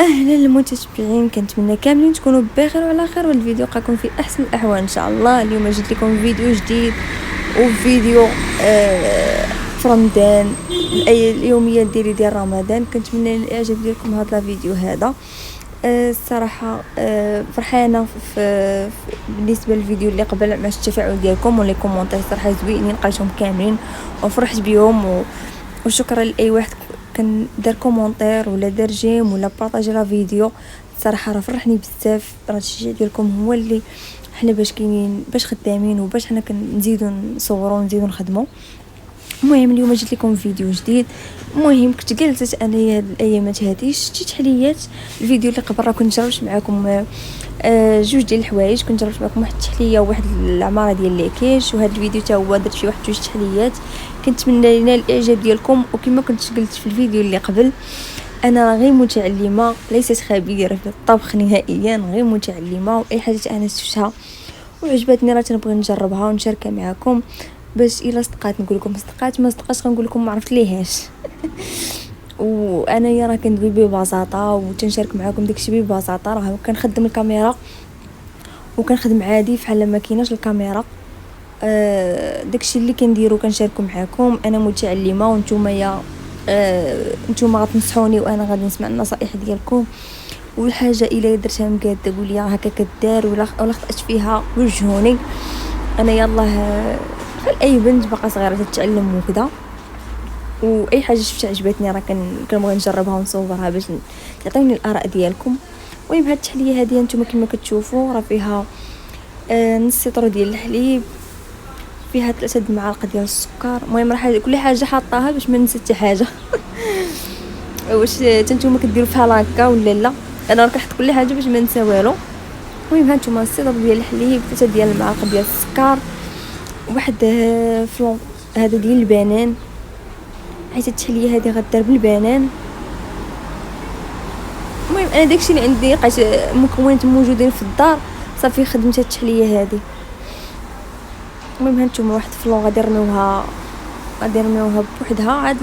اهلا المتتبعين، كنتمنى كاملين تكونوا بخير وعلى خير، والفيديو يلقاكم في احسن الاحوال ان شاء الله. اليوم جيت لكم فيديو جديد وفيديو في رمضان، اليوميه ديالي ديال رمضان. كنتمنى الاعجاب ديالكم هذا الفيديو هذا. الصراحه فرحانه بالنسبه للفيديو اللي قبل مع التفاعل ديالكم ولي كومونتير، صراحه زوينين، قريتهم كاملين وفرحت بهم. وشكرا لاي واحد كان دار كومونتير ولا دار جيم ولا بارطاجي لا فيديو. صراحه راه فرحني بزاف، راه التشجيع ديالكم هو اللي حنا باش كاينين، باش خدامين وباش حنا كنزيدوا نصوروا ونزيدوا نخدموا. المهم اليوم جيت لكم فيديو جديد. المهم كنت جلست انايا هاد الايامات هادي شتي تحليات. الفيديو اللي قبل راه كنت جربت معكم جوج ديال الحوايج، كنت جربت معكم واحد التحليه وواحد العماره ديال الكيش، وهذا الفيديو حتى هو درت فيه واحد جوج تحليات. كنتمنى لينا الاعجاب ديالكم. وكما كنت قلت في الفيديو اللي قبل، انا غير متعلمه ليست خبيره في الطبخ نهائيا، غير متعلمه، واي حاجه انا شفتها وعجبتني راه تنبغي نجربها ونشاركها معكم، باش الا صدقات نقول لكم صدقات، ما صدقاش غنقول لكم ما عرفت ليهاش. وانا راه كندوي ببساطه وتنشارك معكم داكشي ببساطه. راه كنخدم الكاميرا وكنخدم عادي فحال ما كايناش الكاميرا. داكشي اللي كنديرو كنشاركو معكم. انا متعلمه وانتوما نتوما غتنصحوني وانا غادي نسمع النصائح ديالكم. والحاجه الا درتها مقاده قول لي هكا كدار ولا خطات فيها وجهوني. انا يلاه بحال اي بنت باقا صغيره تتعلم وكذا، واي حاجه شفتها عجبتني راه كنبغي نجربها ونصورها باش تعطيوني الاراء ديالكم. المهم هاد التحليه هذه نتوما كما كتشوفوا راه فيها نص لتر ديال الحليب، فيها 3 معالق ديال السكر. المهم راه كل حاجه حاطاها باش ما ننسى حتى حاجه. واش نتوما كديروا بحال هكا ولا لا؟ انا راه كنحط كل حاجه باش ما ننسى والو. المهم هانتوما نص لتر ديال الحليب، 3 ديال المعالق ديال السكر، واحد فلون هذا ديال البنان، حيت التحليه هذه غدار بالبنان. المهم انا داكشي اللي عندي لقيت مكونات موجودين في الدار صافي خدمت هاد التحليه هذه. المهم هانتوما واحد فلون غادي نرميوها بوحدها، عاد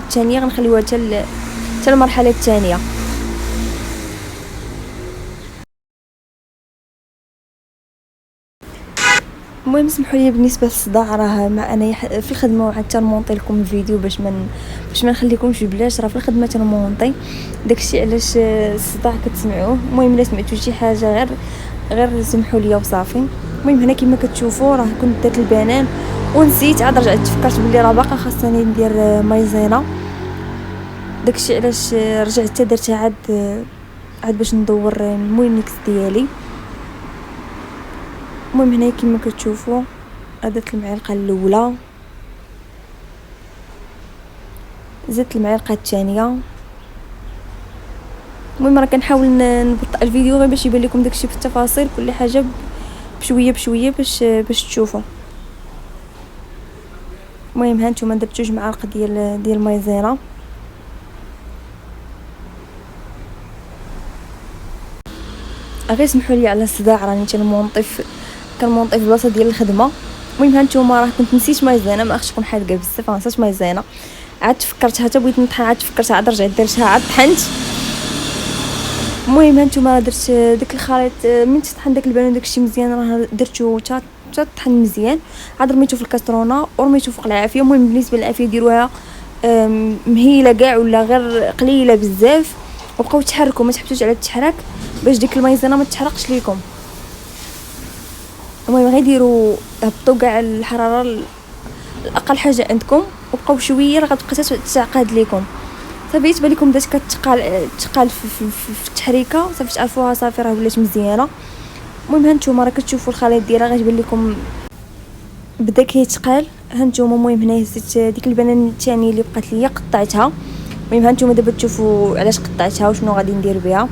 الثانيه غنخليوها حتى المرحله الثانيه. المهم سمحوا لي بالنسبه للصداع، راه مع انا في الخدمه وعاد تنمونطي لكم الفيديو باش ما نخليكمش ببلاش، راه في الخدمه تنمونطي داكشي علاش الصداع كتسمعوه. المهم الا سمعتوا شي حاجه غير سمحوا لي وصافي. المهم هنا كما كتشوفوا راه كنت درت البنان ونسيت، عاد رجعت تفكرت بلي راه باقا خاصني ندير مايزينا، داكشي علاش رجعت حتى درتها عاد باش ندور الموينيكس ديالي. المهم هنا كما كتشوفوا درت المعلقه الاولى، زدت المعلقه الثانيه. المهم راه كنحاول نبطئ الفيديو غير باش يبان لكم داكشي في التفاصيل، كل حاجه بشويه بشويه باش تشوفوا. المهم هانتوما درت 2 معالق ديال مايزينا. غير سمحوا لي على الصداع، راني كنمونطي في البلاصه ديال الخدمه. المهم هانتوما راه كنت نسيت مايزينا، ما اختكم حادقه بزاف، نسيت مايزينا، عاد تفكرتها حتى بغيت نطحن، عاد تفكرتها عاد رجعت درتها عاد طحنت. المهم هانتوما درت داك الخليط من تطحن داك البنان داكشي مزيان، راه درتو حتى طحن مزيان، عاد رميتو في الكاسرونه ورميتو فوق العافيه. المهم بالنسبه للعافيه ديروها مهيله كاع ولا غير قليله بزاف، وبقاو تحركوا، ما تحبسوش على التحرك باش ديك المايزينا ما تحرقش ليكم. المهم غير ديروا هبطوا كاع الحراره الاقل حاجه عندكم، وبقاو شويه راه غتبقى تعقد ليكم. صافي تبان لكم بدات كتقال في التحريكه، صافي تعرفوها صافي راه ولات مزيانه. المهم هانتوما راه كتشوفوا الخليط ديالها غتبان لكم بدا كيتقال. هانتوما المهم هنا هزيت ديك البنان الثانيه اللي بقات ليا قطعتها. المهم هانتوما دابا تشوفوا علاش قطعتها وشنو غادي ندير بها.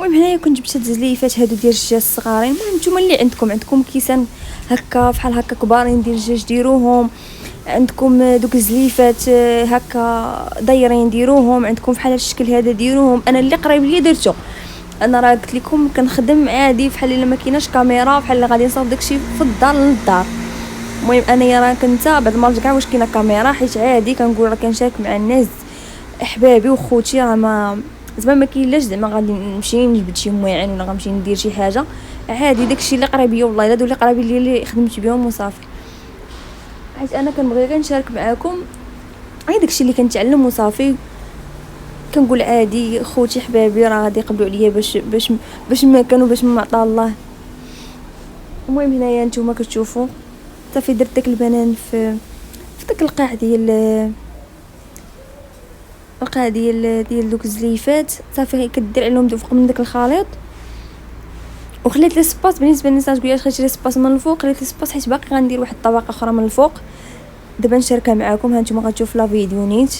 المهم هنايا كنت جبت الزليفات هادو ديال الدجاج الصغارين. المهم نتوما اللي عندكم كيسان هكا بحال هكا كبارين ديال الدجاج ديروهم، عندكم دوك الزليفات هكا دايرين ديروهم، عندكم بحال الشكل هذا ديروهم. انا اللي قريب ليا درتو، انا راه قلت لكم كنخدم عادي بحال الا ما كايناش كاميرا، بحال اللي غادي نصاوب داكشي في الدار للدار. المهم انايا راه كنت بعد ما رجع واش كاينه كاميرا، حيت عادي كنقول راه كنشارك مع الناس احبابي وخوتي، راه ما زعما ما كاينلاش زعما غادي نمشي نجبد شي مواعين ولا غنمشي ندير شي حاجه، عادي داكشي اللي قريبيه والله الا هادو اللي قريبين لي اللي خدمت بهم وصافي. حيت انا كنبغي غير نشارك معاكم غير داكشي اللي كنتعلم وصافي. كنقول عادي خوتي حبابي راه غادي يقبلوا عليا باش ما كانوا باش ما عطا الله. المهم هنايا نتوما كتشوفوا صافي درت داك البنان في داك القاع ديال دوك الزليفات، صافي كدير عليهم فوق من داك الخليط. وخليت لي سباس بالنسبه للناس تقول خليت لي سباس من الفوق، خليت لي سباس حيت باقي غندير واحد الطبقه اخرى من الفوق دابا نشاركها معكم. ها نتوما غتشوفوا لا فيديو نيت.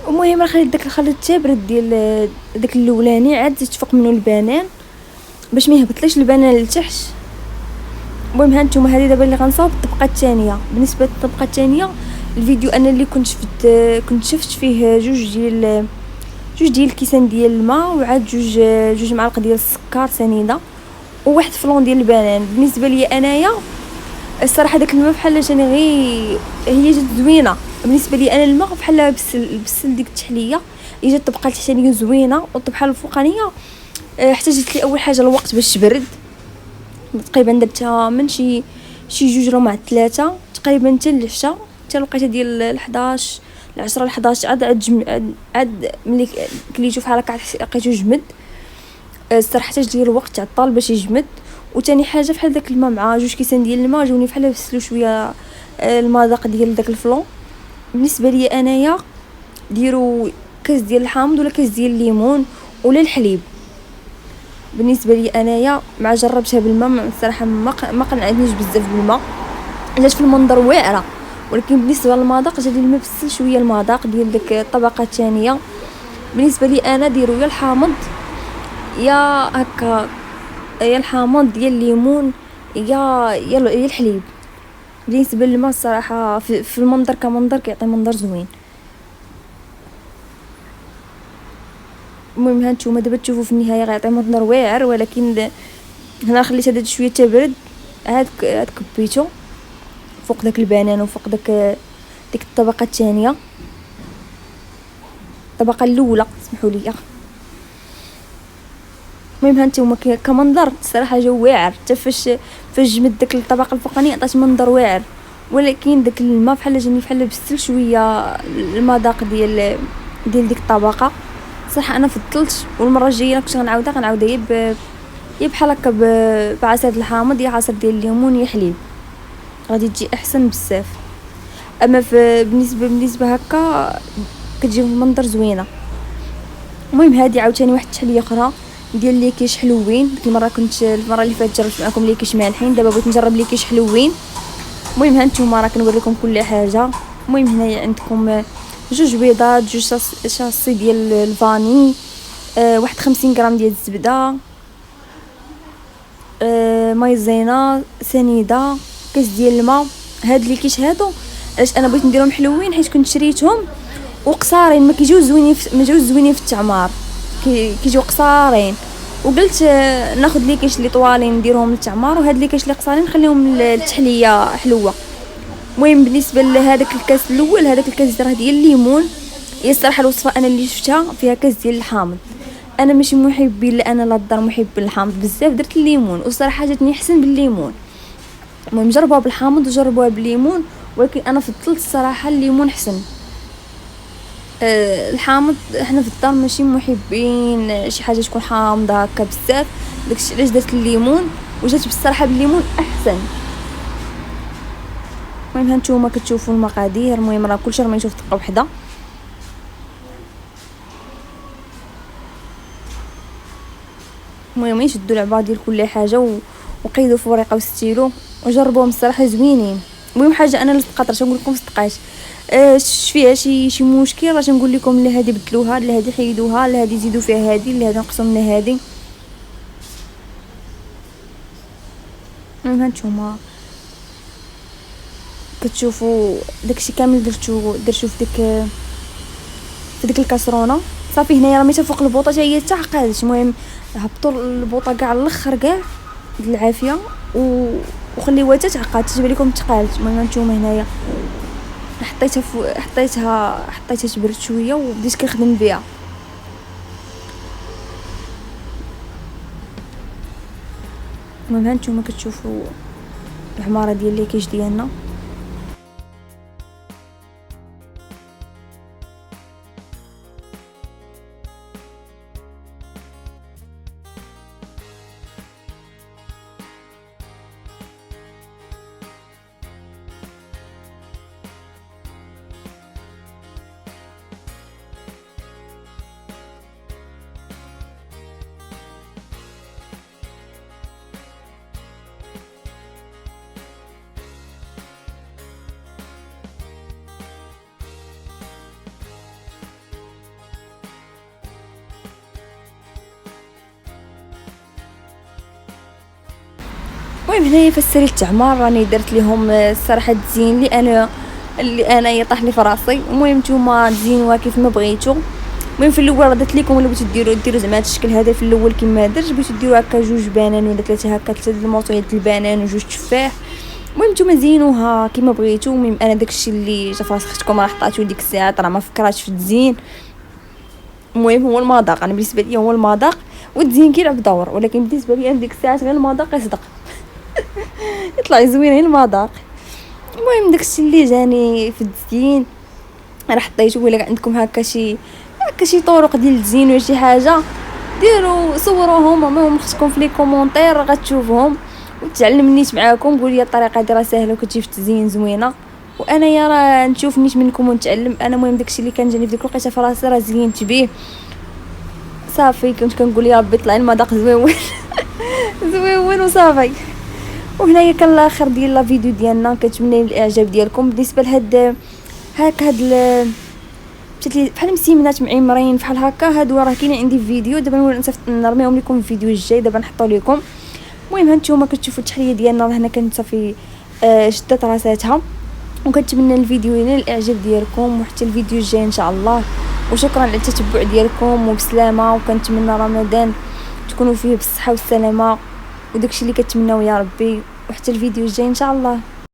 المهم راه خليت داك الخليط تابرد ديال داك الاولاني، عاد زدت فوق منه البنان باش ما يهبطليش البنان لتحت. المهم ها نتوما هذه دابا اللي غنصاوب الطبقه الثانيه. بالنسبه للطبقه الثانيه الفيديو انا اللي كنت شفت فيه جوج ديال الكيسان ديال الماء، وعاد جوج معالق ديال السكر سنيده، وواحد فلون ديال البنان. بالنسبه لي انايا الصراحه داك الماء بحال جاني غير هي جات زوينه بالنسبه لي انا. الماء بحال بسل ديك التحليه، جات الطبقه الثانيه زوينه، والطبقه الفوقانيه احتاجت لي اول حاجه الوقت باش تبرد. تقريبا درتها من شي جوج ربع 3 تقريبا حتى العشاء، حتى الوقيته ديال 11 العشرة 11 عاد ملي كليتو بحال هكا لقيتو جمد. الصراحه احتاج لي الوقت عطال باش يجمد. وثاني حاجه بحال داك الماء مع جوج كيسان ديال الماء جاوني بحال بسلو شويه المذاق ديال داك الفلون. بالنسبه لي انايا ديروا كاس ديال الحامض ولا كاس ديال الليمون ولا الحليب. بالنسبه لي انايا مع جربتها بالماء الصراحه ما قنعتنيش بزاف بالماء، جات في المنظر واعره، ولكن بالنسبه للمذاق جا لي الماء بسل شويه المذاق ديال ديك الطبقه الثانيه. بالنسبه لي انا ديروا يا الحامض يا هكا يا الحامض ديال الليمون يا الحليب. بالنسبه للماء الصراحه في المنظر كمنظر كيعطي منظر زوين. المهم هانتوما دابا تشوفوا في النهايه غيعطي منظر واعر، ولكن هنا خليت هذا شويه تبرد. هاد كبيتو فوق داك البنان وفوق ديك الطبقه الثانيه، الطبقه الاولى سمحوا لي. المهم هانتوما كمنظر الصراحه جا واعر، حتى فاش جمد داك الطبقه الفوقانيه عطات منظر واعر، ولكن داك الماء بحال جاني بحال بسل شويه المذاق ديال ديك الطبقه. صراحه انا فضلت، والمره الجايه كنت غنعاودها يا بحال هكا بعصير الحامض يا عصير ديال الليمون يا حليب، غادي تجي احسن بزاف. اما بالنسبه هكا كتجي منظر زوينه. المهم هذه عاوتاني واحد التحليه اخرى ديال لي كيش حلوين. ديك المره اللي فاتت جربت معكم لي كيش مالحين، دابا بغيت نجرب لي كيش حلوين. المهم هانتوما راه كنوريكم كل حاجه. المهم هنايا عندكم جوج بيضات، جوج شاصي ديال الفاني، واحد 50 غرام ديال الزبده، مايزينا سنيده، كاس ديال الماء. هاد لي كيش هادو علاش انا بغيت نديرهم حلوين حيت كنت شريتهم وقصارين، ما جاوش زوينين في التعمار، كيجيو قصارين. وقلت ناخذ لي كاش لي طوالين نديرهم للتعمار، وهاد لي كاش لي قصارين نخليهم للتحليه حلوه. المهم بالنسبه لهذاك الكاس الاول، هذاك الكاس راه ديال الليمون. هي الصراحه الوصفه انا اللي شفتها فيها كاس ديال الحامض، انا ماشي محبين، لا انا لا الدار محب الحامض بزاف، درت الليمون والصراحه جاتني احسن بالليمون. المهم جربوها بالحامض وجربوها بالليمون، ولكن انا فضلت الصراحه الليمون حسن. الحامض احنا في الدار ماشي محبين شي حاجه تكون حامضه هكا بزاف، داكشي علاش درت الليمون وجات بصراحه بالليمون احسن. المهم هانتوما كتشوفوا المقادير. المهم راه كلشي راه ما يشوف دقه وحده. المهم يشدوا العبار ديال كل حاجه وقيدوا في ورقه وستيلو وجربوهم الصراحه زوينين. المهم حاجه انا اللي تقاطر نقول لكم صدقات، فيها شي مشكل راه نقول لكم لا هذه بدلوها، لا هذه حيدوها، لا هذه زيدوا فيها هذه، لا هذه نقصوا من هذه. المهم هانتوما كتشوفوا داكشي كامل درتو في ديك الكاسرونه. صافي هنايا راه ميتا فوق البوطه حتى هي تعقدت. المهم هبطوا البوطه كاع الاخر كاع بالعافيه وخليوها حتى تعقد تجيب لكم تقالت. المهم نتوما هنايا حطيتها تبرد شويه وبديت كنخدم بها. المهم هانتوما كتشوفوا العماره ديال لي كيش ديالنا. المهم هنايا في السرير التعمار راني درت لهم الصراحه التزيين اللي انا يطيح لي في راسي. المهم نتوما تزينوها كيف ما بغيتو. المهم في الاول راه درت لكم ولا بغيتو ديروا زعما هذا الشكل هذا في الاول كما درت، بغيتو ديروا هكا 2 بنان ولا 3 هكا 3 الموطيات البنان و2 تفاح. المهم نتوما زينوها كيما بغيتو. المهم انا داكشي اللي جا في راس اختكم راه حطيتو ديك الساعه، راه ما فكراتش في التزيين. المهم هو المذاق، انا بالنسبه لي هو المذاق والتزيين كيلعب دور، ولكن بالنسبه لي انا ديك الساعه غير المذاق يصدق يطلع زوين غير المذاق. المهم داكشي اللي جاني في التزيين راه حطيته. ولا عندكم هكا شي طرق ديال التزيين ولا شي حاجه ديروا صوروهم ما اختكم في لي كومونتير غتشوفهم وتعلم نيت معاكم. قول لي الطريقه هذه راه ساهله وكتجي في التزيين زوينه، وانا يا راه نشوف نيت منكم ونتعلم انا. المهم داكشي اللي كان جاني في ديك الوقيته في راسي راه زينت به صافي. كنت كنقول يا ربي طلع المذاق زوين زوين وصافي. وهنايا كان الاخر ديال لا فيديو ديالنا. كنتمنى الاعجاب ديالكم. بالنسبه لهاد مشات لي بحال مسيمنات معمرين بحال هكا، هادو راه كاينين عندي في فيديو دابا نرميهم لكم في الفيديو الجاي دابا نحطو لكم. المهم هانتوما كتشوفوا التحليه ديالنا هنا كانت صافي شدت راساتها. وكنتمنى الفيديو ينال الاعجاب ديالكم وحتى الفيديو الجاي ان شاء الله. وشكرا على التتبع ديالكم وبسلامه، وكنتمنى رمضان تكونوا فيه بالصحه والسلامه وداكشي اللي كتمناو يا ربي. وحتى الفيديو الجاي ان شاء الله.